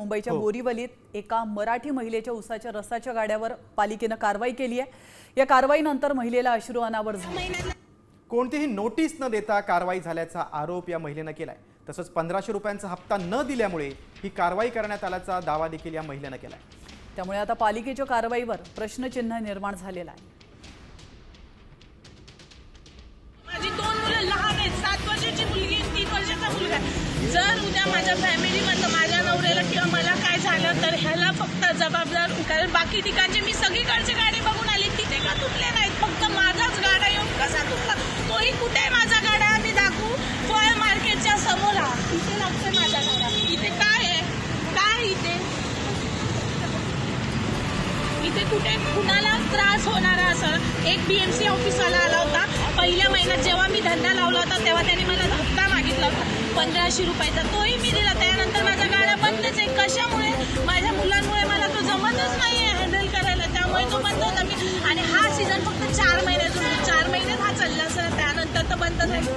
मुंबईच्या बोरीवलीत एका मराठी महिलेच्या उसाच्या रसाच्या गाड्यावर पालिकेने कारवाई केली आहे। या कारवाईनंतर महिलेला अश्रू अनावर झाले। कोणतीही नोटीस न देता कारवाई झाल्याचा आरोप या महिलेने केलाय। तसंच 1500 रुपयांचा हप्ता न दिल्यामुळे ही कारवाई करण्यात आल्याचा दावा देखील या महिलेने केलाय। त्यामुळे आता पालिकेच्या कारवाईवर प्रश्नचिन्ह निर्माण झालेला आहे। माझी 2 मुलं लहान आहेत, 7 वर्षाची मुलगी आणि 3 वर्षाचा मुलगा। जर उद्या माझ्या फॅमिलीमध्ये माझ्या नवऱ्याला किंवा मला काय झालं तर ह्याला फक्त जबाबदार, कारण बाकी ठिकाणचे मी सगळीकडचे गाडी बघून आले, तिथे का तुटले नाहीत, फक्त माझाच गाडा येऊन कसा तुटला तोही कुठे माझा गाडा आम्ही दाखवू। फळ मार्केटच्या समोर इथे लागतोय माझा गाडा, इथे काय आहे, काय इथे कुठे कुणाला त्रास होणार असं। एक बीएमसी ऑफिसवाला आला होता पहिल्या महिन्यात, जेव्हा मी धंदा लावला होता तेव्हा त्यांनी मला हप्ता मागितला होता 1500 रुपयाचा, तोही मी दिला। त्यानंतर माझा गाडा बंदच आहे। कशामुळे? माझ्या मुलांमुळे मला तो जमतच नाहीये हँडल करायला, त्यामुळे तो बंद होता। मी आणि हा सीझन फक्त 4 महिन्याचा, 4 महिन्यात हा चालला असेल, त्यानंतर तर बंदच आहे।